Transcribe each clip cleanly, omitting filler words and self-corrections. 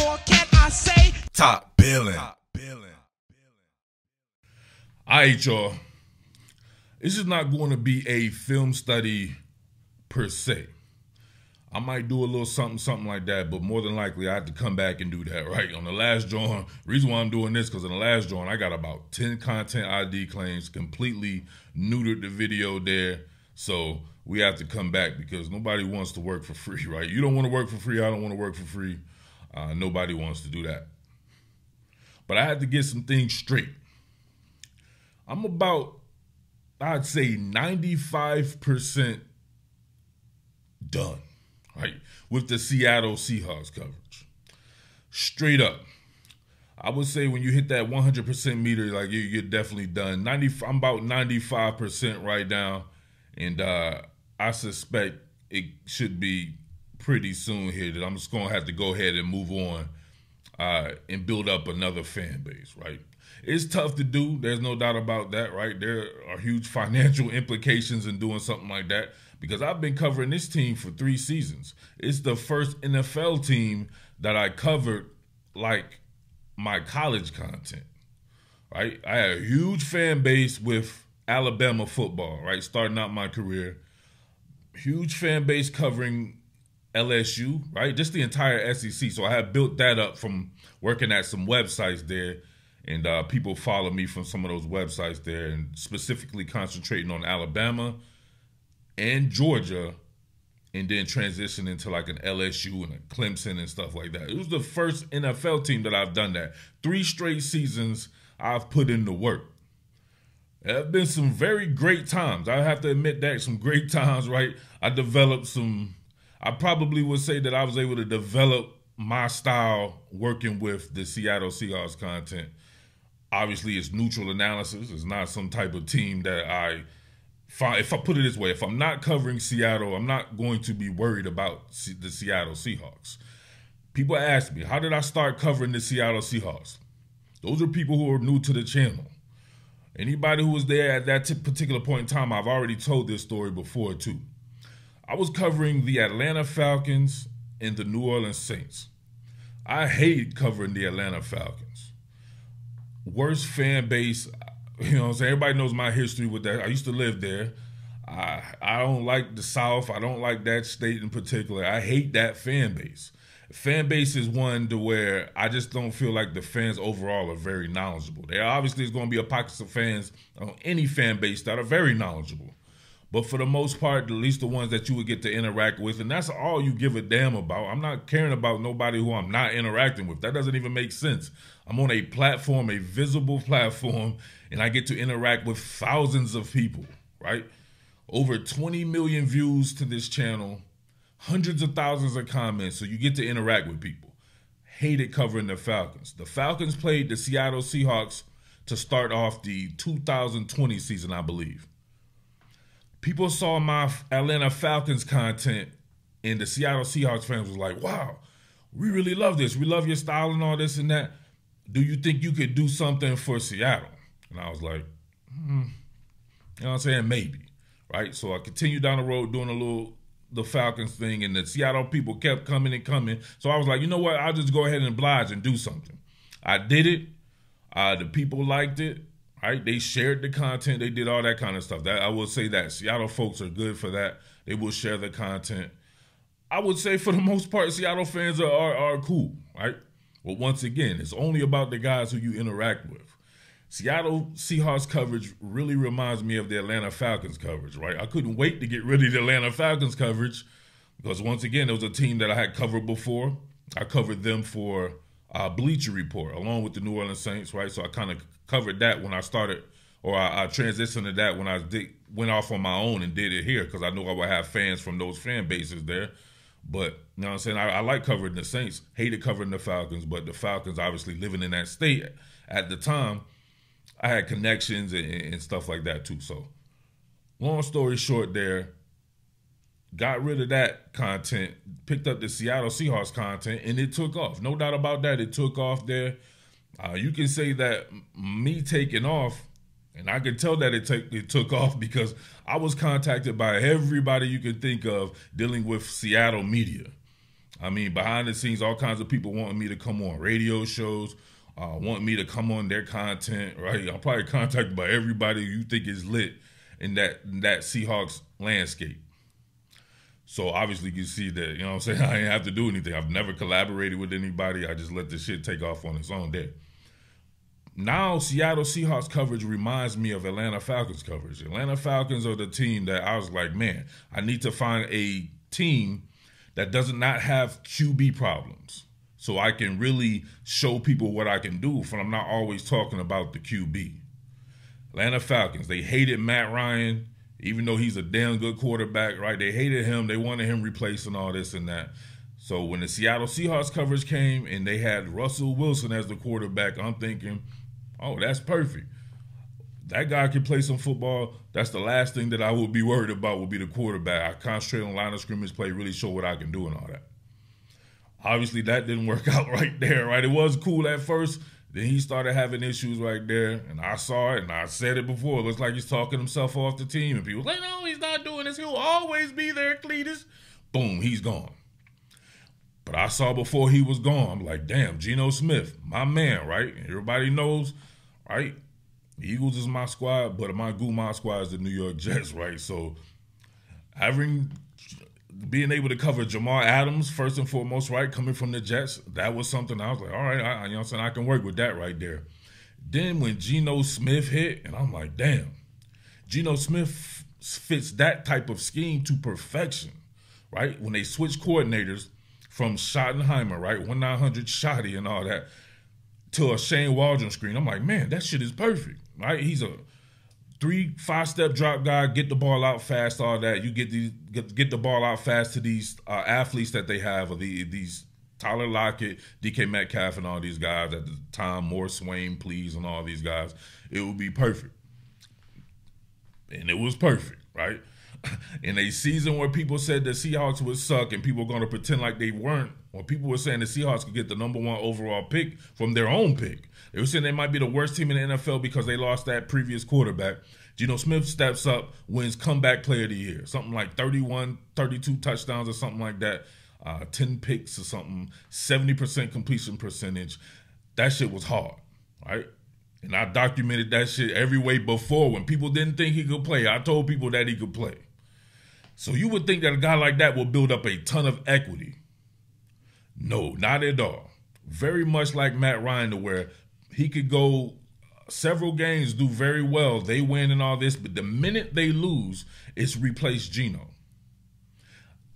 more can I say? Top Billin. Alright, y'all. This is not going to be a film study per se. I might do a little something like that, but more than likely I have to come back and do that, right? On the last joint, reason why I'm doing this, because in the last joint, I got about 10 content ID claims, completely neutered the video there. So we have to come back because nobody wants to work for free, right? You don't want to work for free. I don't want to work for free. Nobody wants to do that. But I had to get some things straight. I'm about, I'd say 95% done, right, with the Seattle Seahawks coverage. Straight up. I would say when you hit that 100% meter, like you're definitely done. I'm about 95% right now, and I suspect it should be pretty soon here that I'm just going to have to go ahead and move on and build up another fan base, right? It's tough to do. There's no doubt about that, right? There are huge financial implications in doing something like that because I've been covering this team for 3 seasons. It's the first NFL team that I covered like my college content, right? I had a huge fan base with Alabama football, right? Starting out my career. Huge fan base covering LSU, right? Just the entire SEC. So I have built that up from working at some websites there. And people follow me from some of those websites there and specifically concentrating on Alabama and Georgia and then transition into like an LSU and a Clemson and stuff like that. It was the first NFL team that I've done that. 3 straight seasons I've put in the work. There have been some very great times. I have to admit that, some great times, right? I probably would say that I was able to develop my style working with the Seattle Seahawks content. Obviously, it's neutral analysis. It's not some type of team that I find. If I put it this way, if I'm not covering Seattle, I'm not going to be worried about the Seattle Seahawks. People ask me, how did I start covering the Seattle Seahawks? Those are people who are new to the channel. Anybody who was there at that particular point in time, I've already told this story before too. I was covering the Atlanta Falcons and the New Orleans Saints. I hated covering the Atlanta Falcons. Worst fan base, you know what I'm saying? Everybody knows my history with that. I used to live there. I don't like the South. I don't like that state in particular. I hate that fan base. Fan base is one to where I just don't feel like the fans overall are very knowledgeable. There obviously is going to be a pockets of fans on any fan base that are very knowledgeable. But for the most part, at least the ones that you would get to interact with, and that's all you give a damn about. I'm not caring about nobody who I'm not interacting with. That doesn't even make sense. I'm on a platform, a visible platform, and I get to interact with thousands of people, right? Over 20 million views to this channel, hundreds of thousands of comments, so you get to interact with people. Hated covering the Falcons. The Falcons played the Seattle Seahawks to start off the 2020 season, I believe. People saw my Atlanta Falcons content and the Seattle Seahawks fans was like, wow, we really love this. We love your style and all this and that. Do you think you could do something for Seattle? And I was like, you know what I'm saying? Maybe, right? So I continued down the road doing the Falcons thing, and the Seattle people kept coming and coming. So I was like, you know what? I'll just go ahead and oblige and do something. I did it. The people liked it. Right? They shared the content. They did all that kind of stuff. I will say that Seattle folks are good for that. They will share the content. I would say for the most part, Seattle fans are cool, right? But once again, it's only about the guys who you interact with. Seattle Seahawks coverage really reminds me of the Atlanta Falcons coverage, right? I couldn't wait to get rid of the Atlanta Falcons coverage because once again, it was a team that I had covered before. I covered them for Bleacher Report along with the New Orleans Saints, right? So I kind of covered that when I started, or I transitioned to that when I went off on my own and did it here because I knew I would have fans from those fan bases there. But, you know what I'm saying, I like covering the Saints, hated covering the Falcons, but the Falcons obviously living in that state at the time, I had connections and stuff like that too. So, long story short there, got rid of that content, picked up the Seattle Seahawks content, and it took off. No doubt about that, it took off there. You can say that me taking off, and I can tell that it took off because I was contacted by everybody you can think of dealing with Seattle media. I mean, behind the scenes, all kinds of people wanting me to come on radio shows, wanting me to come on their content, right? I'm probably contacted by everybody you think is lit in that Seahawks landscape. So obviously you see that, you know what I'm saying? I ain't have to do anything. I've never collaborated with anybody. I just let the shit take off on its own there. Now Seattle Seahawks coverage reminds me of Atlanta Falcons coverage. Atlanta Falcons are the team that I was like, man, I need to find a team that does not have QB problems so I can really show people what I can do, for I'm not always talking about the QB. Atlanta Falcons, they hated Matt Ryan, even though he's a damn good quarterback, right? They hated him. They wanted him replaced and all this and that. So when the Seattle Seahawks coverage came and they had Russell Wilson as the quarterback, I'm thinking, oh, that's perfect. That guy can play some football. That's the last thing that I would be worried about would be the quarterback. I concentrate on line of scrimmage play, really show what I can do and all that. Obviously, that didn't work out right there, right? It was cool at first. Then he started having issues right there, and I saw it, and I said it before. It looks like he's talking himself off the team, and people like, no, he's not doing this. He'll always be there, Cletus. Boom, he's gone. But I saw before he was gone, I'm like, damn, Geno Smith, my man, right? Everybody knows, right? The Eagles is my squad, but my Guma squad is the New York Jets, right? So being able to cover Jamal Adams, first and foremost, right, coming from the Jets, that was something I was like, all right, you know what I'm saying, I can work with that right there. Then when Geno Smith hit, and I'm like, damn, Geno Smith fits that type of scheme to perfection, right? When they switch coordinators from Schottenheimer, right, 1-900 Shotty and all that, to a Shane Waldron screen, I'm like, man, that shit is perfect, right? He's a 3-5-step drop guy, get the ball out fast, all that. You get the ball out fast to these athletes that they have, or these Tyler Lockett, DK Metcalf, and all these guys at the time, Morris Swain, please, and all these guys. It would be perfect. And it was perfect, right? In a season where people said the Seahawks would suck and people were going to pretend like they weren't, or people were saying the Seahawks could get the number 1 overall pick from their own pick. They were saying they might be the worst team in the NFL because they lost that previous quarterback. Geno Smith steps up, wins comeback player of the year. Something like 31, 32 touchdowns or something like that. 10 picks or something. 70% completion percentage. That shit was hard, right? And I documented that shit every way before. When people didn't think he could play, I told people that he could play. So you would think that a guy like that will build up a ton of equity. No, not at all. Very much like Matt Ryan, to where he could go several games, do very well, they win and all this, but the minute they lose, it's replace Geno.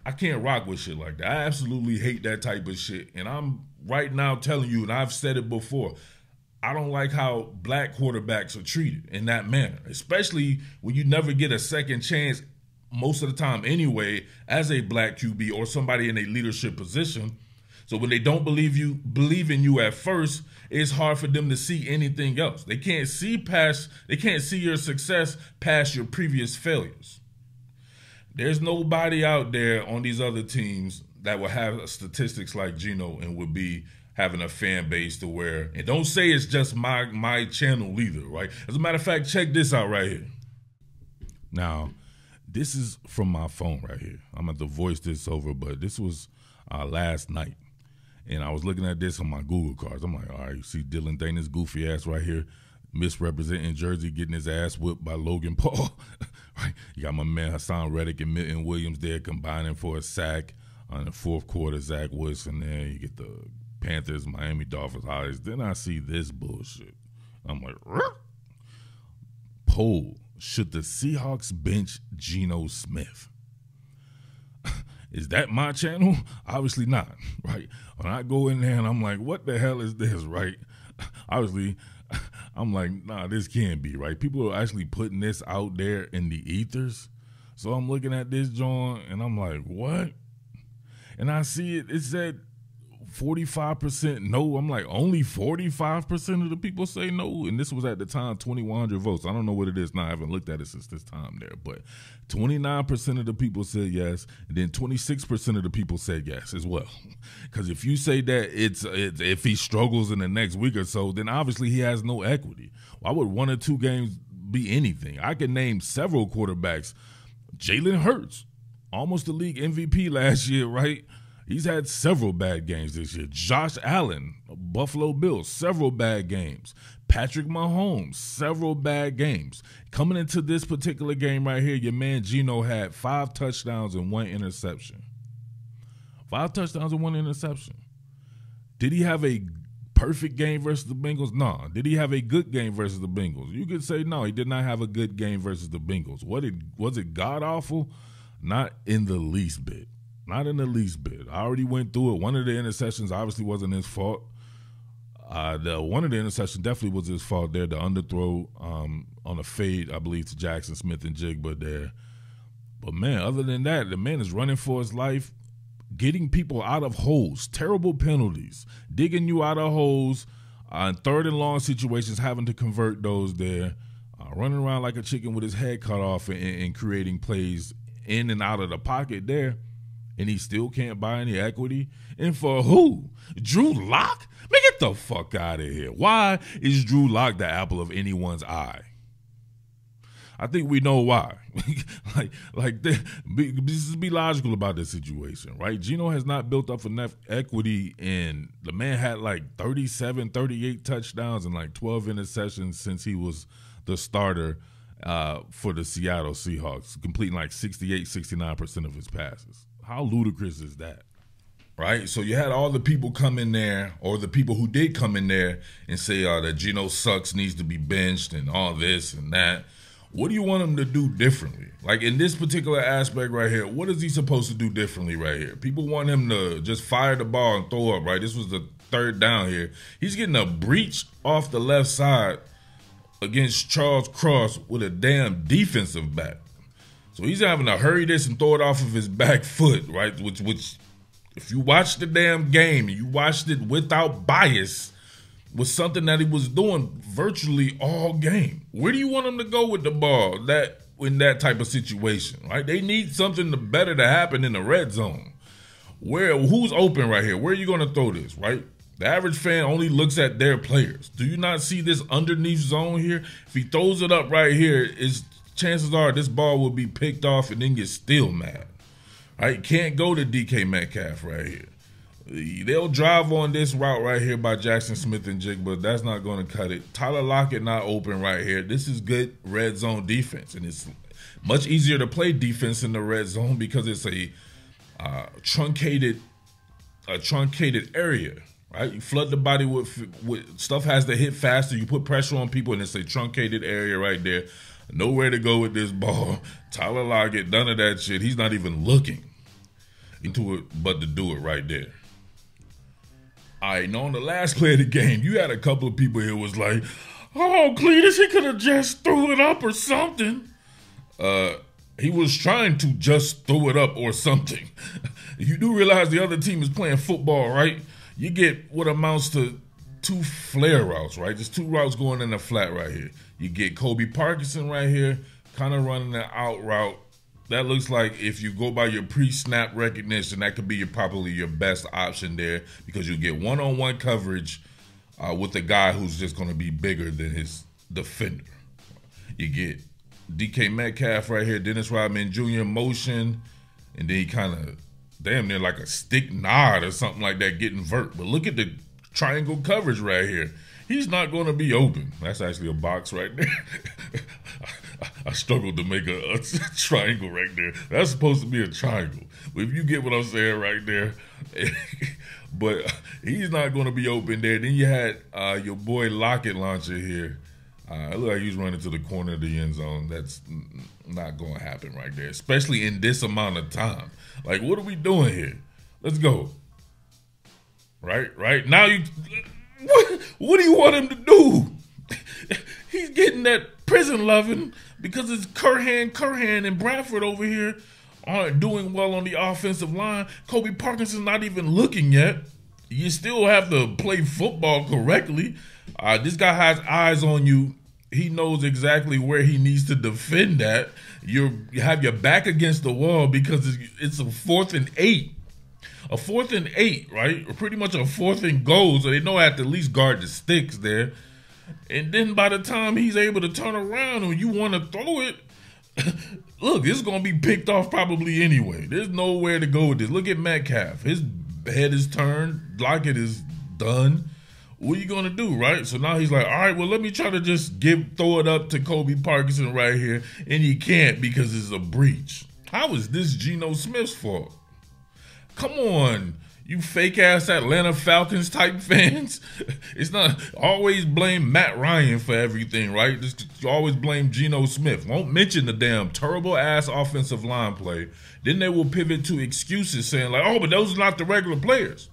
I can't rock with shit like that. I absolutely hate that type of shit. And I'm right now telling you, and I've said it before, I don't like how black quarterbacks are treated in that manner, especially when you never get a second chance most of the time anyway as a black QB or somebody in a leadership position. So when they don't believe in you at first, it's hard for them to see anything else. They can't see your success past your previous failures. There's nobody out there on these other teams that will have statistics like Geno and would be having a fan base to where, and don't say it's just my channel either, right? As a matter of fact, check this out right here. Now, this is from my phone right here. I'm going to voice this over, but this was last night. And I was looking at this on my Google cards. I'm like, all right, you see Dylan Thane's goofy ass right here, misrepresenting Jersey, getting his ass whipped by Logan Paul. Right? You got my man Hassan Reddick and Milton Williams there combining for a sack on the fourth quarter. Zach Wilson there. You get the Panthers, Miami Dolphins highlights. Then I see this bullshit. I'm like, Rrr. Poll, should the Seahawks bench Geno Smith? Is that my channel? Obviously not, right? When I go in there and I'm like, what the hell is this, right? Obviously, I'm like, nah, this can't be, right? People are actually putting this out there in the ethers. So I'm looking at this joint and I'm like, what? And I see it said 45% no. I'm like, only 45% of the people say no. And this was at the time 2,100 votes. I don't know what it is now. I haven't looked at it since this time there. But 29% of the people said yes. And then 26% of the people said yes as well. Because if you say that it's if he struggles in the next week or so, then obviously he has no equity. Why would 1 or 2 games be anything? I can name several quarterbacks. Jalen Hurts, almost the league MVP last year, right? He's had several bad games this year. Josh Allen, Buffalo Bills, several bad games. Patrick Mahomes, several bad games. Coming into this particular game right here, your man Geno had 5 touchdowns and 1 interception. 5 touchdowns and 1 interception. Did he have a perfect game versus the Bengals? No. Did he have a good game versus the Bengals? You could say no, he did not have a good game versus the Bengals. Was it god-awful? Not in the least bit. Not in the least bit. I already went through it. One of the interceptions obviously wasn't his fault. One of the interceptions definitely was his fault there. The underthrow on a fade, I believe, to Jackson Smith and Jigba there. But, man, other than that, the man is running for his life, getting people out of holes, terrible penalties, digging you out of holes, in 3rd and long situations, having to convert those there, running around like a chicken with his head cut off and creating plays in and out of the pocket there. And he still can't buy any equity. And for who? Drew Lock? Man, get the fuck out of here. Why is Drew Lock the apple of anyone's eye? I think we know why. Be logical about this situation, right? Geno has not built up enough equity, and the man had like 37, 38 touchdowns and like 12 interceptions since he was the starter for the Seattle Seahawks, completing like 68, 69% of his passes. How ludicrous is that? Right? So you had all the people come in there, or the people who did come in there and say that Geno sucks, needs to be benched and all this and that. What do you want him to do differently? Like in this particular aspect right here, what is he supposed to do differently right here? People want him to just fire the ball and throw up, right? This was the 3rd down here. He's getting a breach off the left side against Charles Cross with a damn defensive back. So he's having to hurry this and throw it off of his back foot, right? Which if you watch the damn game and you watched it without bias, was something that he was doing virtually all game. Where do you want him to go with the ball in that type of situation, right? They need something better to happen in the red zone. Who's open right here? Where are you going to throw this, right? The average fan only looks at their players. Do you not see this underneath zone here? If he throws it up right here, chances are this ball will be picked off and then get still mad. Right? Can't go to DK Metcalf right here. They'll drive on this route right here by Jackson Smith and Jigba. That's not going to cut it. Tyler Lockett not open right here. This is good red zone defense, and it's much easier to play defense in the red zone because it's a truncated area. Right? You flood the body with stuff has to hit faster. You put pressure on people, and it's a truncated area right there. Nowhere to go with this ball. Tyler Lockett, none of that shit. He's not even looking into it, but to do it right there. All right, now on the last play of the game, you had a couple of people here was like, oh, Cletus, he could have just threw it up or something. He was trying to just throw it up or something. You do realize the other team is playing football, right? You get what amounts to 2 flare routes, right? Just 2 routes going in the flat right here. You get Kobe Parkinson right here, kind of running the out route. That looks like if you go by your pre-snap recognition, that could be probably your best option there because you get one-on-one coverage with a guy who's just going to be bigger than his defender. You get DK Metcalf right here, Dennis Rodman Jr. motion, and then he kind of damn near like a stick nod or something like that getting vert. But look at the triangle coverage right here. He's not going to be open. That's actually a box right there. I struggled to make a triangle right there. That's supposed to be a triangle. But if you get what I'm saying right there. But he's not going to be open there. Then you had your boy Lockett launcher here. It looked like he's running to the corner of the end zone. That's not going to happen right there, especially in this amount of time. Like, what are we doing here? Let's go. Right? Now what do you want him to do? He's getting that prison loving because it's Curhan, and Bradford over here aren't doing well on the offensive line. Kobe Parkinson's not even looking yet. You still have to play football correctly. This guy has eyes on you. He knows exactly where he needs to defend that. You have your back against the wall because it's a 4th and 8. A 4th and 8, right? Or pretty much a 4th and goal, so they know I have to at least guard the sticks there. And then by the time he's able to turn around and you want to throw it, look, this is going to be picked off probably anyway. There's nowhere to go with this. Look at Metcalf. His head is turned, Lockett is done. What are you gonna do, right? So now he's like, all right, well, let me try to just throw it up to Kobe Parkinson right here, and he can't because it's a breach. How is this Geno Smith's fault? Come on, you fake ass Atlanta Falcons type fans. It's not always blame Matt Ryan for everything, right? Just always blame Geno Smith. Won't mention the damn terrible ass offensive line play. Then they will pivot to excuses saying like, oh, but those are not the regular players.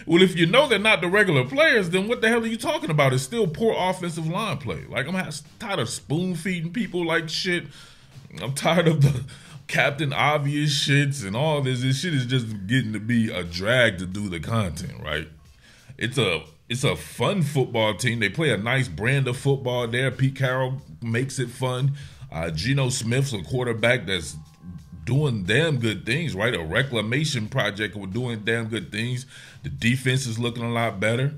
Well, if you know they're not the regular players, then what the hell are you talking about? It's still poor offensive line play. Like, I'm tired of spoon-feeding people like shit. I'm tired of the Captain Obvious shits and all this. This shit is just getting to be a drag to do the content, right? It's a fun football team. They play a nice brand of football there. Pete Carroll makes it fun. Geno Smith's a quarterback that's doing damn good things, right? A reclamation project with doing damn good things. The defense is looking a lot better.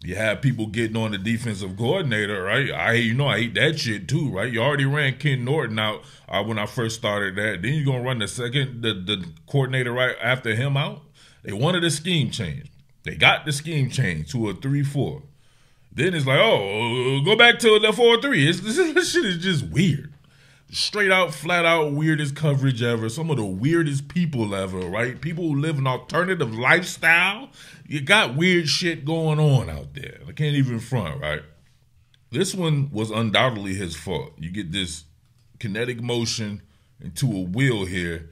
You have people getting on the defensive coordinator, right? I hate that shit too, right? You already ran Ken Norton out when I first started that. Then you're gonna run the coordinator right after him out. They wanted a scheme change. They got the scheme change to a 3-4. Then it's like, oh, go back to the 4-3. This shit is just weird. Straight out, flat out, weirdest coverage ever. Some of the weirdest people ever, right? People who live an alternative lifestyle. You got weird shit going on out there. I can't even front, right? This one was undoubtedly his fault. You get this kinetic motion into a wheel here,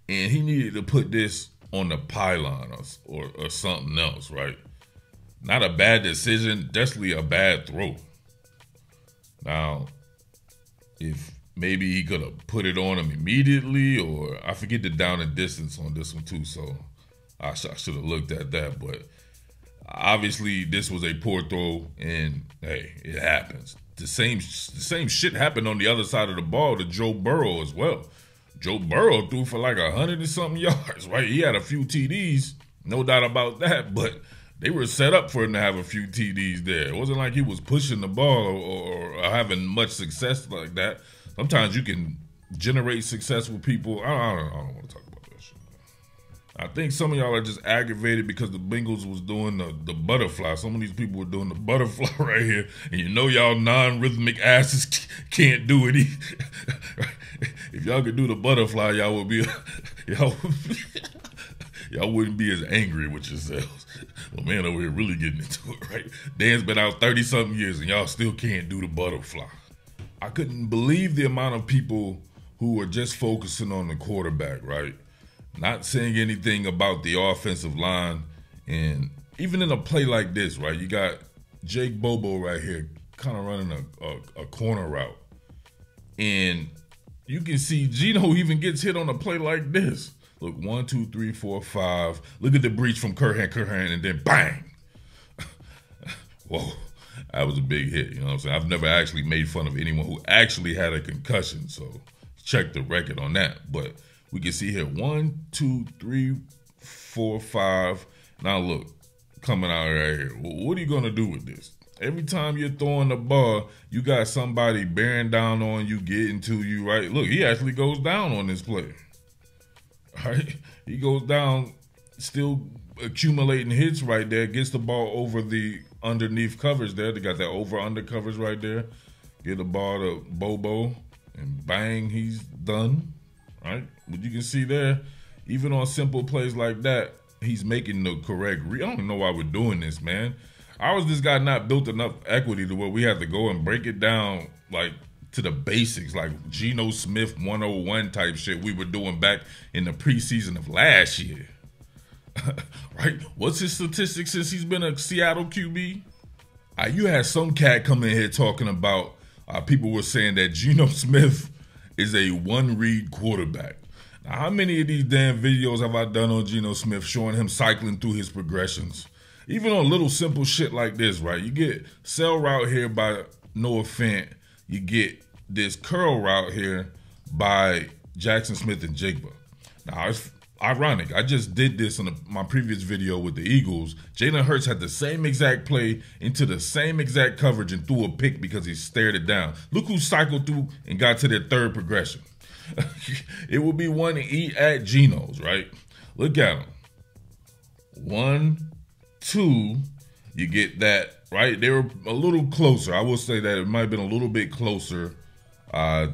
and he needed to put this on the pylon or something else, right? Not a bad decision, definitely a bad throw. Now, if maybe he could have put it on him immediately, or I forget the down and distance on this one too, so I should have looked at that. But obviously this was a poor throw, and hey, it happens. The same shit happened on the other side of the ball to Joe Burrow as well. Joe Burrow threw for like 100 and something yards, right? He had a few TDs, no doubt about that, but they were set up for him to have a few TDs there. It wasn't like he was pushing the ball or having much success like that. Sometimes you can generate success with people. I don't want to talk about that shit. I think some of y'all are just aggravated because the Bengals was doing the butterfly. Some of these people were doing the butterfly right here, and you know y'all non-rhythmic asses can't do it either. If y'all could do the butterfly, y'all would be y'all wouldn't be as angry with yourselves. Well, man, over here really getting into it, right? Dan's been out 30-something years, and y'all still can't do the butterfly. I couldn't believe the amount of people who were just focusing on the quarterback, right? Not saying anything about the offensive line. And even in a play like this, right, you got Jake Bobo right here kind of running a corner route. And you can see Geno even gets hit on a play like this. Look, 1, 2, 3, 4, 5. Look at the breach from Curhan, and then bang. Whoa. That was a big hit, you know what I'm saying? I've never actually made fun of anyone who actually had a concussion, so check the record on that. But we can see here 1, 2, 3, 4, 5. Now look, coming out right here. What are you going to do with this? Every time you're throwing the ball, you got somebody bearing down on you, getting to you, right? Look, he actually goes down on this play. Right? He goes down, still accumulating hits right there, gets the ball over the underneath covers there. They got that over-under covers right there. Get the ball to Bobo, and bang, he's done. Right? But you can see there, even on simple plays like that, he's making the correct I don't know why we're doing this, man. How is this guy not built enough equity to where we have to go and break it down like to the basics, like Geno Smith 101 type shit we were doing back in the preseason of last year? Right? What's his statistics since he's been a Seattle QB? You had some cat come in here talking about people were saying that Geno Smith is a one-read quarterback. Now, how many of these damn videos have I done on Geno Smith showing him cycling through his progressions? Even on little simple shit like this, right? You get sell route here by Noah Fant. You get this curl route here by Jackson Smith and Jigba. Now, it's ironic. I just did this in my previous video with the Eagles. Jalen Hurts had the same exact play into the same exact coverage and threw a pick because he stared it down. Look who cycled through and got to their third progression. It would be one to eat at Geno's, right? Look at him. 1, 2, you get that, right? They were a little closer. I will say that it might have been a little bit closer for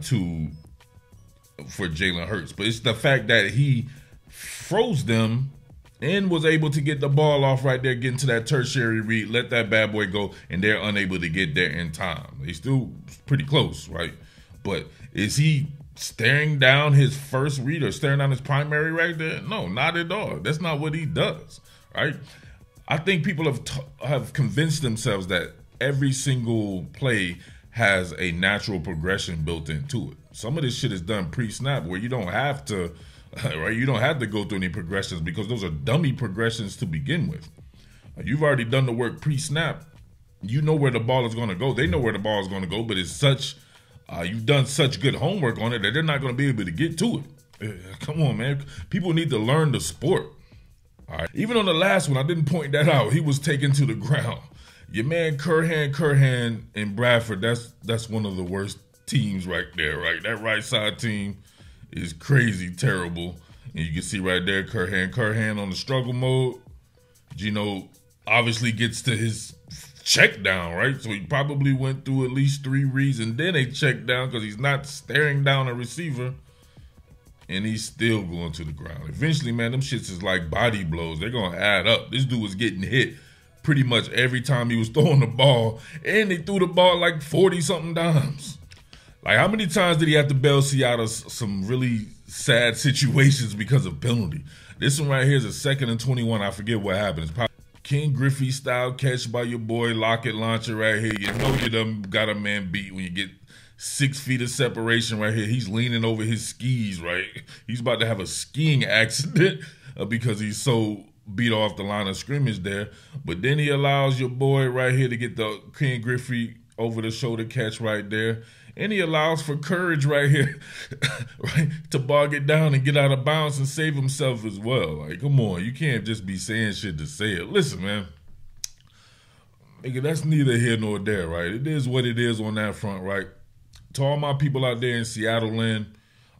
Jalen Hurts. But it's the fact that he froze them and was able to get the ball off right there, getting to that tertiary read, let that bad boy go, and they're unable to get there in time. They still pretty close, right? But is he staring down his first read or staring down his primary right there? No, not at all. That's not what he does, right? I think people have convinced themselves that every single play has a natural progression built into it. Some of this shit is done pre-snap where you don't have to, right? You don't have to go through any progressions because those are dummy progressions to begin with. You've already done the work pre-snap. You know where the ball is going to go. They know where the ball is going to go, but it's such, you've done such good homework on it that they're not going to be able to get to it. Come on, man. People need to learn the sport. All right. Even on the last one, I didn't point that out. He was taken to the ground. Your man Curhan in Bradford, that's one of the worst teams right there, right? That right side team is crazy terrible. And you can see right there, Curhan on the struggle mode. Geno obviously gets to his check down, right? So he probably went through at least 3 reads and then a check down because he's not staring down a receiver. And he's still going to the ground. Eventually, man, them shits is like body blows. They're going to add up. This dude was getting hit pretty much every time he was throwing the ball. And they threw the ball like 40-something times. Like, how many times did he have to bail Seattle some really sad situations because of penalty? This one right here is a 2nd and 21. I forget what happened. It's probably King Griffey style catch by your boy, Lockett launcher right here. You know you done got a man beat when you get 6 feet of separation right here. He's leaning over his skis, right? He's about to have a skiing accident because he's so beat off the line of scrimmage there. But then he allows your boy right here to get the King Griffey over the shoulder catch right there. And he allows for courage right here, right, to bog it down and get out of bounds and save himself as well. Like, come on, you can't just be saying shit to say it. Listen, man, nigga, that's neither here nor there, right? It is what it is on that front, right? To all my people out there in Seattle land,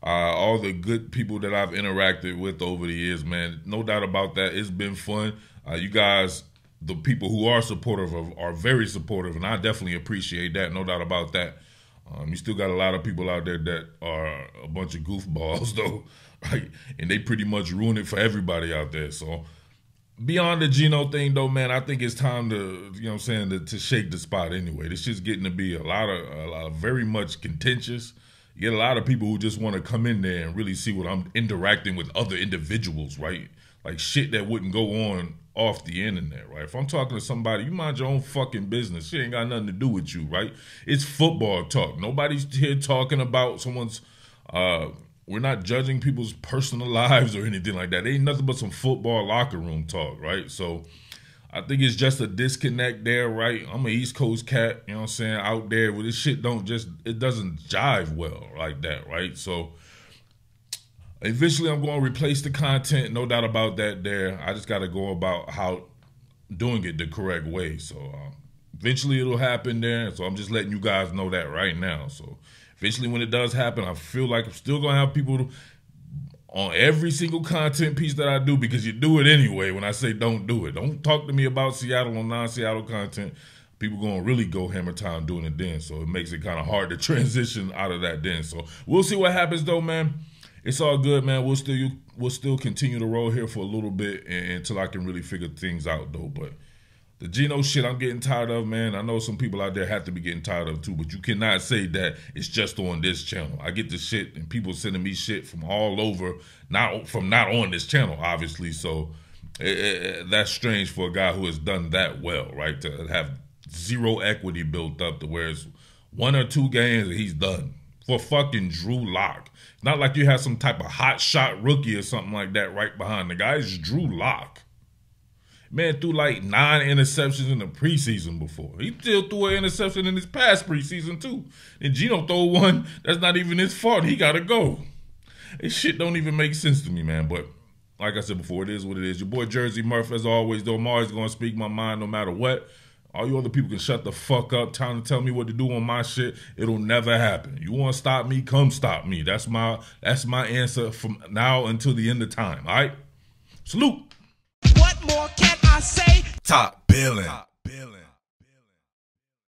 all the good people that I've interacted with over the years, man, no doubt about that. It's been fun. You guys, the people who are supportive are very supportive, and I definitely appreciate that, no doubt about that. You still got a lot of people out there that are a bunch of goofballs, though, right? And they pretty much ruin it for everybody out there. So beyond the Geno thing, though, man, I think it's time to, you know what I'm saying, to shake the spot anyway. This shit's getting to be a lot of very much contentious. You get a lot of people who just want to come in there and really see what I'm interacting with other individuals, right? Like shit that wouldn't go on off the internet, right? If I'm talking to somebody, you mind your own fucking business. Shit ain't got nothing to do with you, right? It's football talk. Nobody's here talking about someone's, we're not judging people's personal lives or anything like that. It ain't nothing but some football locker room talk, right? So I think it's just a disconnect there, right? I'm an East Coast cat, you know what I'm saying, out there where this shit it doesn't jive well like that, right? So eventually I'm going to replace the content, no doubt about that there. I just got to go about how doing it the correct way. So eventually it'll happen there. So I'm just letting you guys know that right now. So eventually when it does happen, I feel like I'm still going to have people on every single content piece that I do, because you do it anyway when I say don't do it. Don't talk to me about Seattle on non-Seattle content. People going to really go hammer time doing it then. So it makes it kind of hard to transition out of that then. So we'll see what happens though, man. It's all good, man. We'll still continue to roll here for a little bit until I can really figure things out, though. But the Geno shit I'm getting tired of, man. I know some people out there have to be getting tired of too, but you cannot say that it's just on this channel. I get the shit and people sending me shit from all over, not on this channel, obviously. So that's strange for a guy who has done that well, right? To have zero equity built up to where it's 1 or 2 games and he's done. For fucking Drew Lock. It's not like you have some type of hot shot rookie or something like that right behind the guy. It's Drew Lock. Man threw like 9 interceptions in the preseason before. He still threw an interception in his past preseason too. And Geno throw one that's not even his fault. He got to go. This shit don't even make sense to me, man. But like I said before, it is what it is. Your boy Jersey Murf, as always, though. I'm always going to speak my mind no matter what. All you other people can shut the fuck up, trying to tell me what to do on my shit. It'll never happen. You want to stop me? Come stop me. That's my answer from now until the end of time. All right? Salute. What more I say Top Billin.